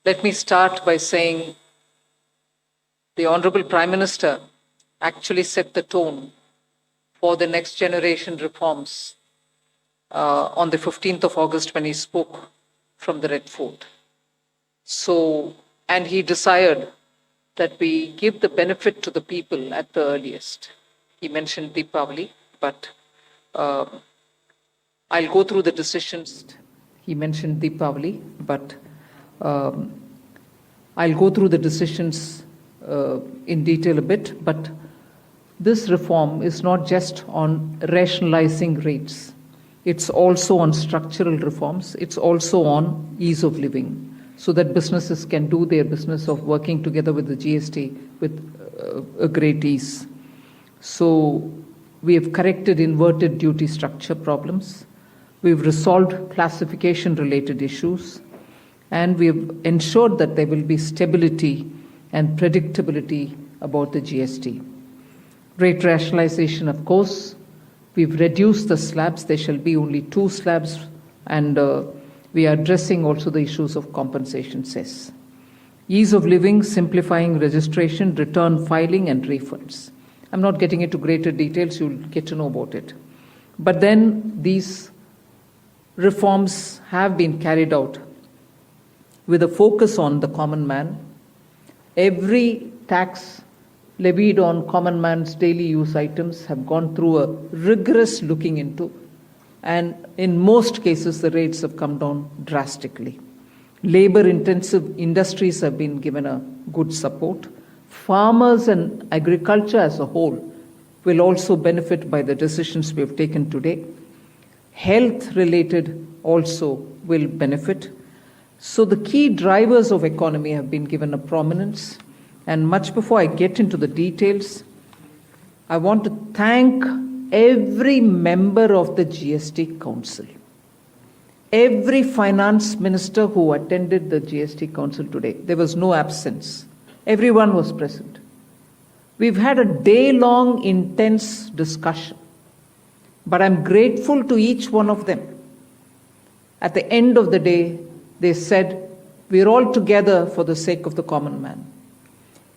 Let me start by saying the Honorable Prime Minister actually set the tone for the next generation reforms on the 15th of August when he spoke from the Red Fort. And he desired that we give the benefit to the people at the earliest. He mentioned Deepavali, but I'll go through the decisions. He mentioned Deepavali, but I'll go through the decisions in detail a bit. But this reform is not just on rationalizing rates. It's also on structural reforms. It's also on ease of living, so that businesses can do their business of working together with the GST with a great ease. So we have corrected inverted duty structure problems. We've resolved classification-related issues, and we've ensured that there will be stability and predictability about the GST. Rate rationalization, of course. We've reduced the slabs. There shall be only 2 slabs, and we are addressing also the issues of compensation cess. Ease of living, simplifying registration, return filing, and refunds. I'm not getting into greater details. You'll get to know about it. But then these reforms have been carried out with a focus on the common man. Every tax levied on common man's daily use items have gone through a rigorous looking into, and in most cases the rates have come down drastically. Labor-intensive industries have been given a good support. Farmers and agriculture as a whole will also benefit by the decisions we have taken today. Health-related also will benefit. So the key drivers of economy have been given a prominence. And much before I get into the details, I want to thank every member of the GST Council, every finance minister who attended the GST Council today. There was no absence. Everyone was present. We've had a day-long intense discussion, but I'm grateful to each one of them. At the end of the day, they said, we're all together for the sake of the common man.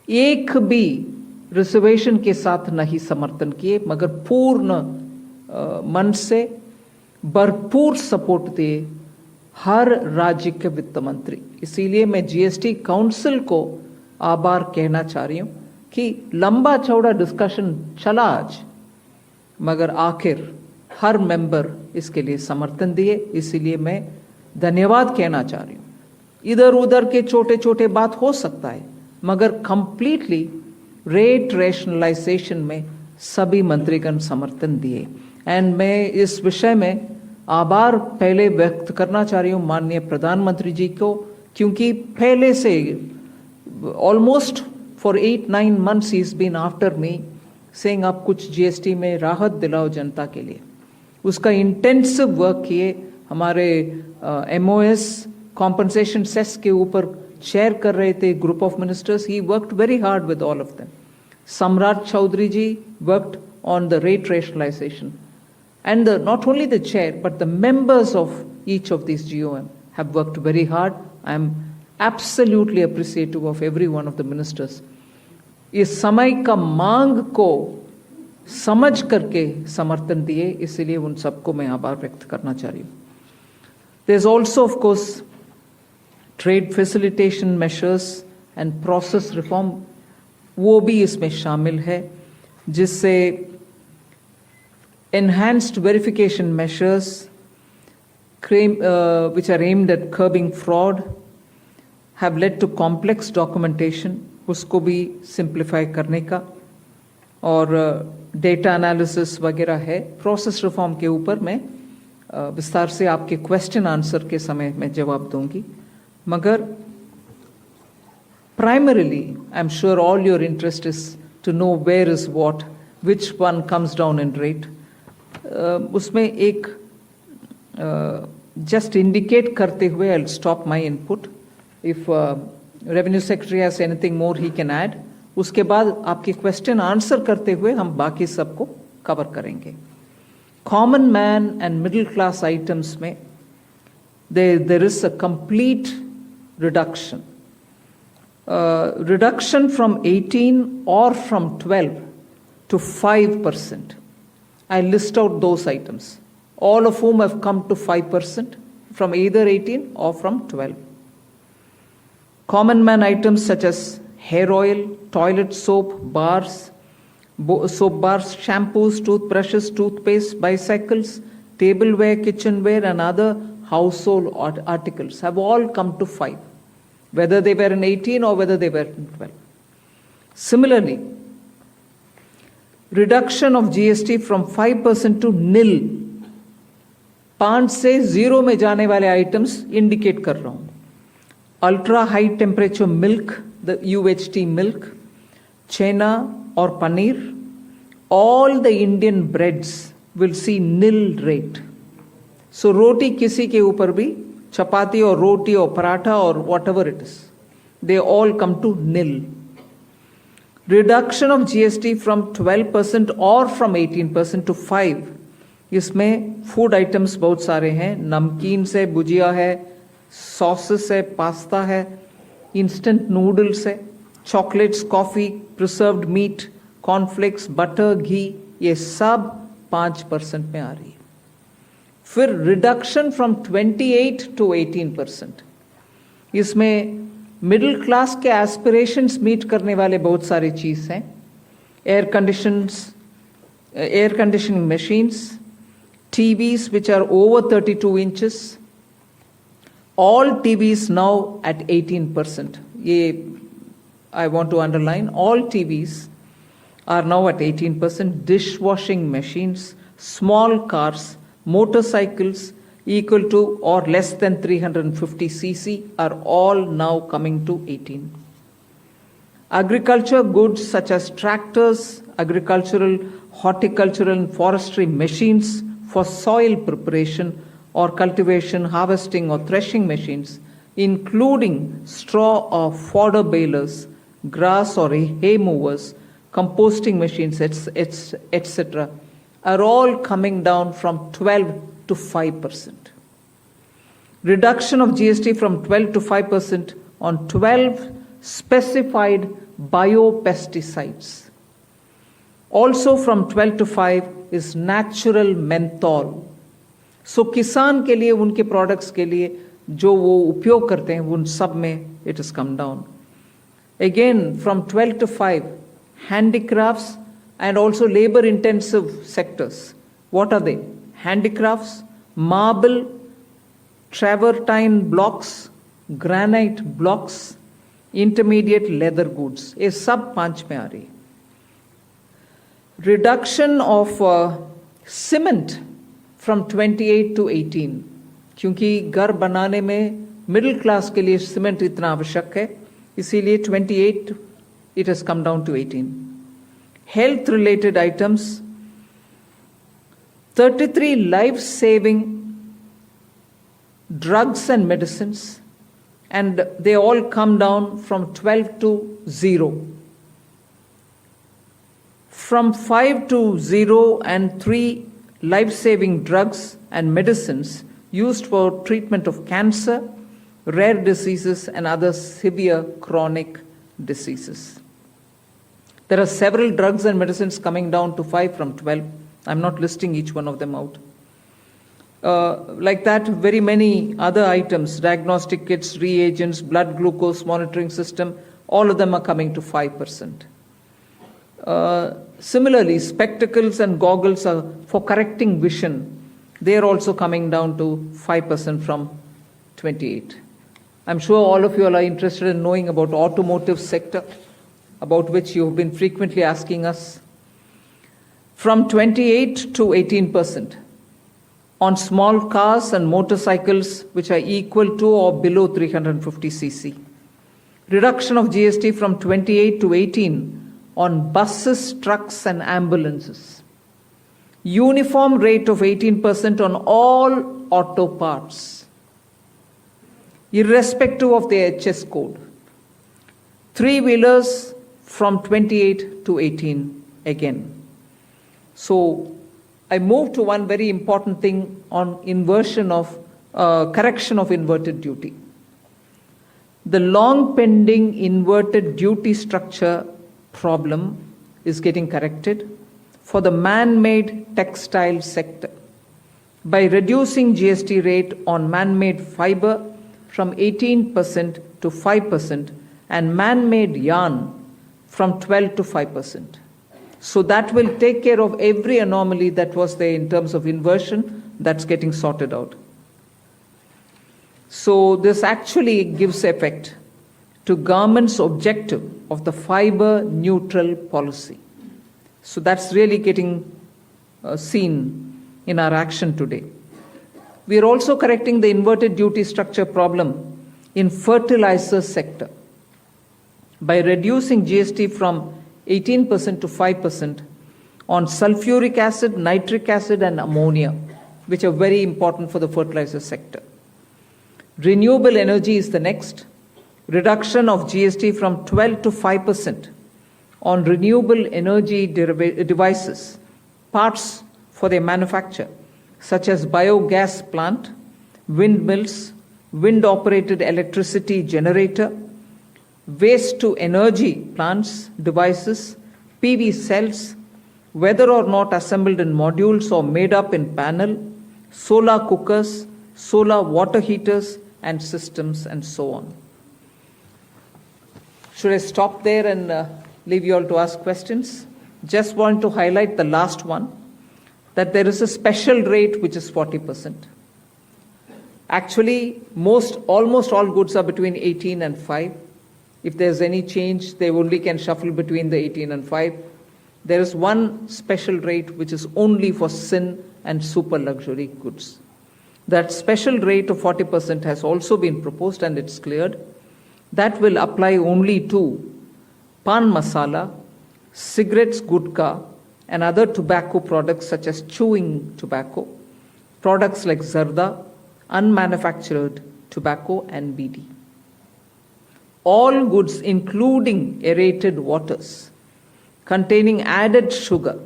एक भी reservation के साथ नहीं समर्थन किए, मगर पूर्ण मन से भरपूर सपोर्ट दिए हर राज्य के वित्त मंत्री. इसीलिए मैं जीएसटी काउंसिल को आभार कहना चाह रही हूं कि लंबा चौड़ा डिस्कशन चला आज, मगर आखिर हर मेंबर इसके लिए समर्थन दिए. इसीलिए मैं धन्यवाद कहना चाह रही हूं. इधर उधर के छोटे छोटे बात हो सकता है, मगर कंप्लीटली रेट रैशनलाइजेशन में सभी मंत्रीगण समर्थन दिए. एंड मैं इस विषय में आभार पहले व्यक्त करना चाह रही हूं माननीय प्रधानमंत्री जी को, क्योंकि पहले से almost for 8-9 months he is been after me saying आप कुछ जीएसटी में राहत दिलाओ जनता के लिए. उसका इंटेंसिव वर्क किए. हमारे एमओएस कॉम्पनसेशन सेस के ऊपर चेयर कर रहे थे group of ministers. He worked very hard with all of them. Samrat Choudhary ji worked on the rate rationalization, and not only the chair but the members of each of these GOM have worked very hard. I am absolutely appreciative of every one of the ministers. इस समय का मांग को समझ करके समर्थन दिए, इसलिए उन सबको मैं आभार व्यक्त करना चाह रही हूँ. There's also of course trade facilitation measures and process reform, वो भी इसमें शामिल है, जिससे enhanced verification measures which are aimed at curbing fraud have led to complex documentation, उसको भी simplify करने का, और डेटा एनालिसिस वगैरह है. प्रोसेस रिफॉर्म के ऊपर मैं विस्तार से आपके क्वेश्चन आंसर के समय में जवाब दूंगी. मगर primarily I'm sure all your interest is to know where is what, which one comes down in rate. उसमें एक just indicate करते हुए I'll stop my input. If Revenue Secretary has anything more he can add. उसके बाद आपके question answer करते हुए हम बाकी सबको कवर करेंगे. Common man and middle class items में there is a complete reduction. reduction from 18 or from 12 to 5%. I list out those items, all of whom have come to 5% from either 18 or from 12. Common man items such as hair oil, toilet soap, bars, shampoos, toothbrushes, toothpaste, bicycles, tableware, kitchenware, and other household articles have all come to 5, whether they were in 18 or whether they were in 12. Similarly, reduction of GST from 5% to nil. 5 से 0 में जाने वाले items indicate कर रहा हूँ. Ultra high temperature milk, the UHT milk, chena or paneer, all the Indian breads will see nil rate. So roti kisi ke upar bhi, chapati or roti or paratha or whatever it is, they all come to nil. Reduction of GST from 12% or from 18% to 5. इसमें food items बहुत सारे हैं, नमकीन से भुजिया है, sauces है, pasta है, instant noodles है, chocolates, coffee, preserved meat, cornflakes, butter, घी, ये सब 5% में आ रही है. फिर रिडक्शन फ्रॉम 28 टू 18%. इसमें मिडिल क्लास के एस्पिरेशंस मीट करने वाले बहुत सारे चीज हैं. Air conditioning machines, TVs which are over 32 inches, all TVs now at 18%. I want to underline, all TVs are now at 18%. Dishwashing machines, small cars, motorcycles equal to or less than 350 cc are all now coming to 18. Agriculture goods such as tractors, agricultural, horticultural and forestry machines for soil preparation or cultivation, harvesting or threshing machines, including straw or fodder balers, grass or hay movers, composting machines, etc., are all coming down from 12 to 5%. Reduction of GST from 12 to 5% on 12 specified biopesticides. Also from 12 to 5 is natural menthol. So किसान के लिए, उनके products के लिए जो वो उपयोग करते हैं, उन सब में it has come down. Again from 12 to 5, handicrafts and also labor intensive sectors. What are they? Handicrafts, marble, travertine blocks, granite blocks, intermediate leather goods. ये सब 5 में आ रही है. Reduction of cement from 28 to 18, क्योंकि घर बनाने में मिडिल क्लास के लिए सीमेंट इतना आवश्यक है, इसीलिए 28 it has come down to 18. Health related items, 33 life saving drugs and medicines, and they all come down from 12 to 0. From 5 to 0 and 3 life-saving drugs and medicines used for treatment of cancer, rare diseases, and other severe chronic diseases. There are several drugs and medicines coming down to 5 from 12. I'm not listing each one of them out. Like that, very many other items, diagnostic kits, reagents, blood glucose monitoring system, all of them are coming to 5%. Similarly, spectacles and goggles are for correcting vision. They are also coming down to 5% from 28. I'm sure all of you are interested in knowing about automotive sector, about which you have been frequently asking us. From 28 to 18% on small cars and motorcycles which are equal to or below 350 cc. Reduction of GST from 28 to 18 on buses, trucks and ambulances. Uniform rate of 18% on all auto parts, irrespective of the HS code. 3-wheelers from 28 to 18 again. So I move to one very important thing on inversion of correction of inverted duty. The long pending inverted duty structure problem is getting corrected for the man-made textile sector by reducing GST rate on man-made fiber from 18% to 5% and man-made yarn from 12 to 5%. So that will take care of every anomaly that was there in terms of inversion. That's getting sorted out. So this actually gives effect to government's objective of the fiber neutral policy. So that's really getting seen in our action today. We are also correcting the inverted duty structure problem in fertilizer sector by reducing GST from 18% to 5% on sulfuric acid, nitric acid, and ammonia, which are very important for the fertilizer sector. Renewable energy is the next. Reduction of GST from 12 to 5% on renewable energy devices, parts for their manufacture, such as biogas plant, windmills, wind-operated electricity generator, waste-to-energy plants, devices, PV cells, whether or not assembled in modules or made up in panel, solar cookers, solar water heaters, and systems, and so on. Should I stop there and leave you all to ask questions? Just want to highlight the last one, that there is a special rate which is 40%. Actually, almost all goods are between 18 and 5. If there's any change, they only can shuffle between the 18 and 5. There is one special rate which is only for sin and super luxury goods. That special rate of 40% has also been proposed and it's cleared. That will apply only to pan masala, cigarettes, gutka, and other tobacco products such as chewing tobacco, products like zarda, unmanufactured tobacco, and BD. All goods, including aerated waters, containing added sugar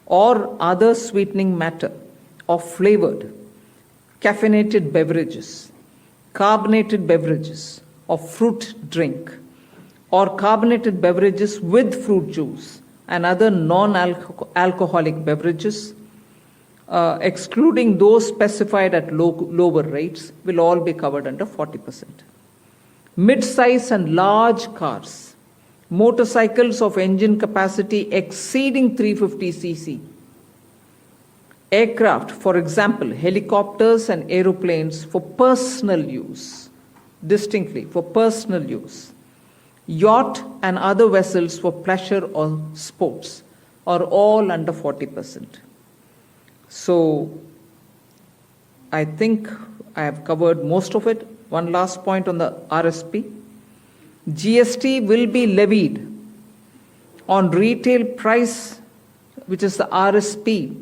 or other sweetening matter or flavored, caffeinated beverages, carbonated beverages or fruit drink, or carbonated beverages with fruit juice and other non-alcoholic beverages, excluding those specified at lower rates, will all be covered under 40%. Mid-size and large cars, motorcycles of engine capacity exceeding 350 cc, aircraft, for example, helicopters and aeroplanes for personal use, distinctly for personal use, yacht and other vessels for pleasure or sports are all under 40%. So I think I have covered most of it. One last point on the RSP. GST will be levied on retail price, which is the RSP,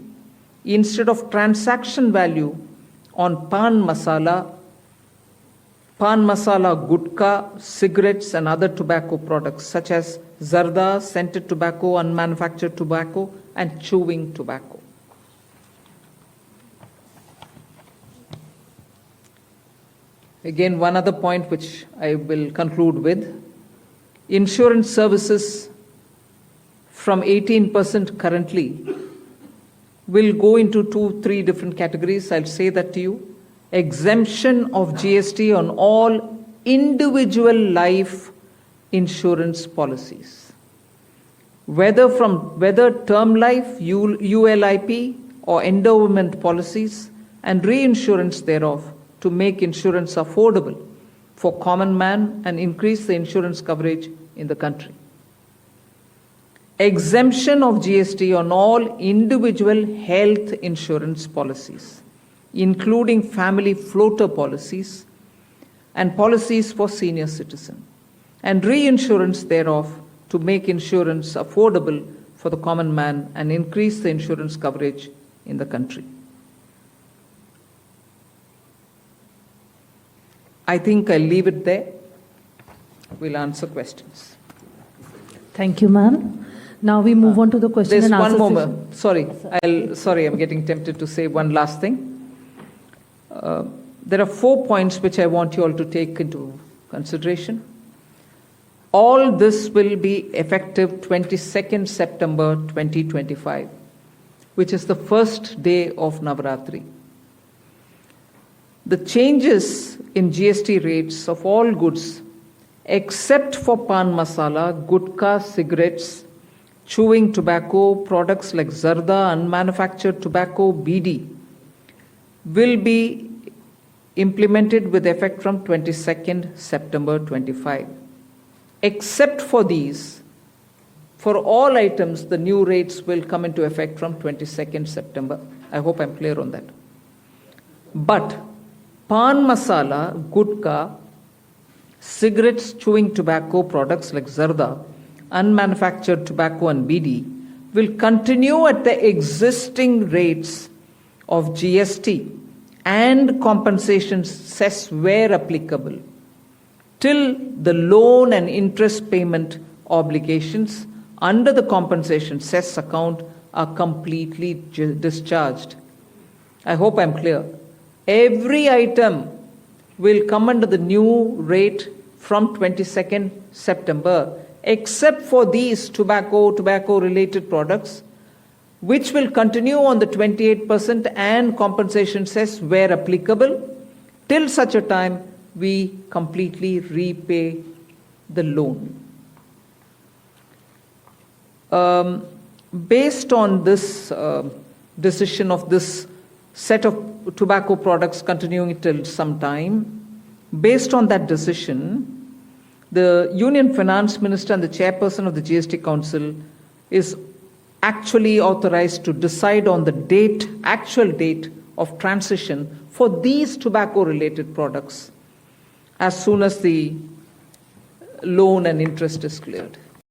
instead of transaction value on pan masala, gutka, cigarettes, and other tobacco products such as zarda, scented tobacco, unmanufactured tobacco, and chewing tobacco. Again, one other point which I will conclude with. Insurance services from 18% currently will go into 2-3 different categories. I'll say that to you. Exemption of GST on all individual life insurance policies, whether term life, ULIP, or endowment policies, and reinsurance thereof, to make insurance affordable for common man and increase the insurance coverage in the country. Exemption of GST on all individual health insurance policies, including family floater policies and policies for senior citizens, and reinsurance thereof to make insurance affordable for the common man and increase the insurance coverage in the country. I think I'll leave it there. We'll answer questions. Thank you, ma'am. Now we move on to the question and answer. There's one more. Sorry, I'm getting tempted to say one last thing. There are 4 points which I want you all to take into consideration. All this will be effective 22nd September 2025, which is the first day of Navaratri. The changes in GST rates of all goods, except for pan masala, gutka, cigarettes, chewing tobacco, products like zarda, unmanufactured tobacco, BD, will be implemented with effect from 22nd September 25. Except for these, for all items, the new rates will come into effect from 22nd September. I hope I'm clear on that. But pan masala, gutka, cigarettes, chewing tobacco, products like zarda, unmanufactured tobacco and BD will continue at the existing rates of GST and compensation cess where applicable till the loan and interest payment obligations under the compensation cess account are completely discharged. I hope I'm clear. Every item will come under the new rate from 22nd September, except for these tobacco-related products, which will continue on the 28% and compensation cess where applicable, till such a time we completely repay the loan. Based on this decision of this set of tobacco products continuing till some time, based on that decision, the Union Finance Minister and the Chairperson of the GST Council is actually authorized to decide on the actual date of transition for these tobacco-related products as soon as the loan and interest is cleared.